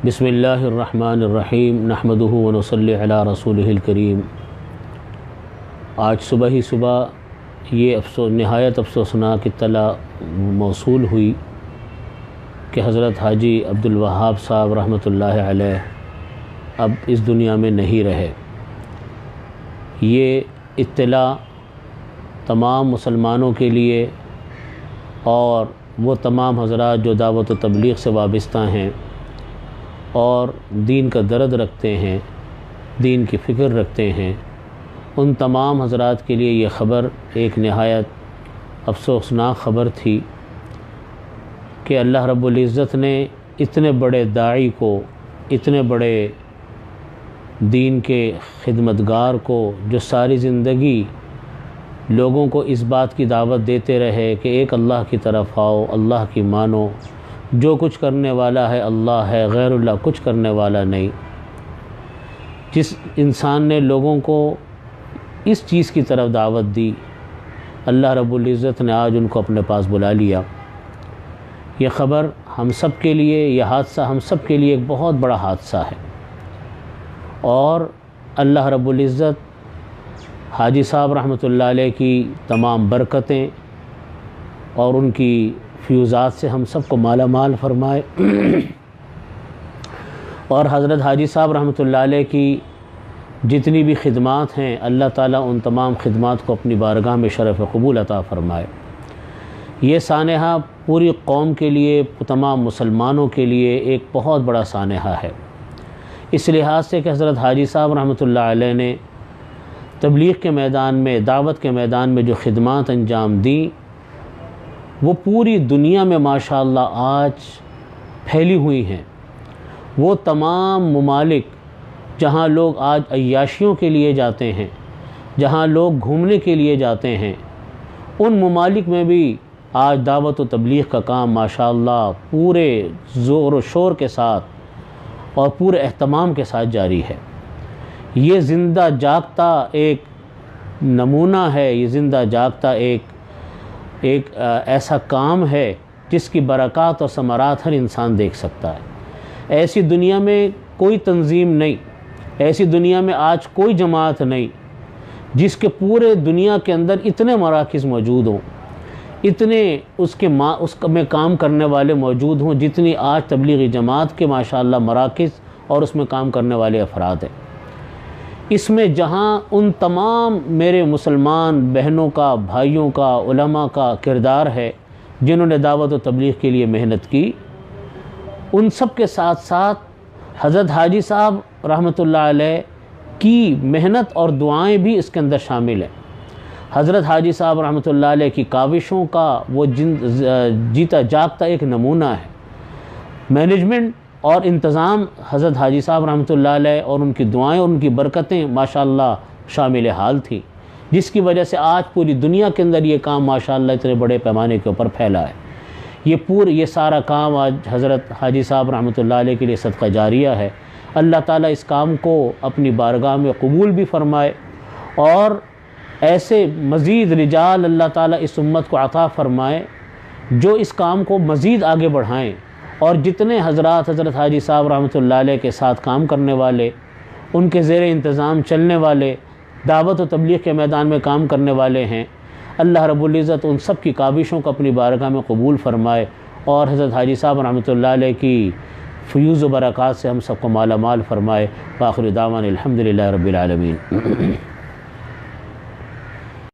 بسم اللہ الرحمن الرحیم نحمدہ ونصلی علی رسولہ الکریم۔ آج صبح ہی یہ نہایت افسوسناک اطلاع موصول ہوئی کہ حضرت حاجی عبدالوہاب صاحب رحمۃ اللہ علیہ اب اس دنیا میں نہیں رہے۔ یہ اطلاع تمام مسلمانوں کے لیے اور وہ تمام حضرات جو دعوت و تبلیغ سے وابستہ ہیں اور دین کا درد رکھتے ہیں، دین کی فکر رکھتے ہیں، ان تمام حضرات کے لیے یہ خبر ایک نہایت افسوسناک خبر تھی کہ اللہ رب العزت نے اتنے بڑے داعی کو، اتنے بڑے دین کے خدمتگار کو، جو ساری زندگی لوگوں کو اس بات کی دعوت دیتے رہے کہ ایک اللہ کی طرف آؤ، اللہ کی مانو، جو کچھ کرنے والا ہے اللہ ہے، غیر اللہ کچھ کرنے والا نہیں۔ جس انسان نے لوگوں کو اس چیز کی طرف دعوت دی، اللہ رب العزت نے آج ان کو اپنے پاس بلا لیا۔ یہ خبر ہم سب کے لیے، یہ حادثہ ہم سب کے لیے ایک بہت بڑا حادثہ ہے، اور اللہ رب العزت حاجی صاحب رحمۃ اللہ علیہ کی تمام برکتیں اور ان کی فیوزات سے ہم سب کو مالا مال فرمائے، اور حضرت حاجی صاحب رحمۃ اللہ علیہ کی جتنی بھی خدمات ہیں، اللہ تعالیٰ ان تمام خدمات کو اپنی بارگاہ میں شرف قبول عطا فرمائے۔ یہ سانحہ پوری قوم کے لیے، تمام مسلمانوں کے لیے ایک بہت بڑا سانحہ ہے، اس لحاظ سے کہ حضرت حاجی صاحب رحمۃ اللہ علیہ نے تبلیغ کے میدان میں، دعوت کے میدان میں جو خدمات انجام دیں، وہ پوری دنیا میں ماشاءاللہ آج پھیلی ہوئی ہیں۔ وہ تمام ممالک جہاں لوگ آج عیاشیوں کے لیے جاتے ہیں، جہاں لوگ گھومنے کے لیے جاتے ہیں، ان ممالک میں بھی آج دعوت و تبلیغ کا کام ماشاءاللہ پورے زور و شور کے ساتھ اور پورے اہتمام کے ساتھ جاری ہے۔ یہ زندہ جاگتا ایک نمونہ ہے، یہ زندہ جاگتا ایک ایسا کام ہے جس کی برکات اور ثمرات ہر انسان دیکھ سکتا ہے۔ ایسی دنیا میں کوئی تنظیم نہیں، ایسی دنیا میں آج کوئی جماعت نہیں جس کے پورے دنیا کے اندر اتنے مراکز موجود ہوں، اتنے اس میں کام کرنے والے موجود ہوں، جتنی آج تبلیغی جماعت کے ماشاءاللہ مراکز اور اس میں کام کرنے والے افراد ہیں۔ اس میں جہاں ان تمام میرے مسلمان بہنوں کا، بھائیوں کا، علماء کا کردار ہے جنہوں نے دعوت و تبلیغ کے لیے محنت کی، ان سب کے ساتھ ساتھ حضرت حاجی صاحب رحمۃ اللہ علیہ کی محنت اور دعائیں بھی اس کے اندر شامل ہیں۔ حضرت حاجی صاحب رحمۃ اللہ علیہ کی کاوشوں کا وہ جیتا جاگتا ایک نمونہ ہے۔ مینجمنٹ اور انتظام حضرت حاجی صاحب رحمۃ اللہ علیہ اور ان کی دعائیں اور ان کی برکتیں ماشاءاللہ شامل حال تھی، جس کی وجہ سے آج پوری دنیا کے اندر یہ کام ماشاءاللہ اتنے بڑے پیمانے کے اوپر پھیلا ہے۔ یہ سارا کام آج حضرت حاجی صاحب رحمۃ اللہ علیہ کے لیے صدقہ جاریہ ہے۔ اللہ تعالیٰ اس کام کو اپنی بارگاہ میں قبول بھی فرمائے، اور ایسے مزید رجال اللہ تعالیٰ اس امت کو عطا فرمائے جو اس کام کو مزید آگے بڑھائیں، اور جتنے حضرات حضرت حاجی صاحب رحمۃ اللہ علیہ کے ساتھ کام کرنے والے، ان کے زیر انتظام چلنے والے، دعوت و تبلیغ کے میدان میں کام کرنے والے ہیں، اللہ رب العزت ان سب کی کاوشوں کو اپنی بارگاہ میں قبول فرمائے، اور حضرت حاجی صاحب رحمۃ اللہ علیہ کی فیوز و برکات سے ہم سب کو مالا مال فرمائے۔ وآخر دعوانا الحمدللہ رب العالمین۔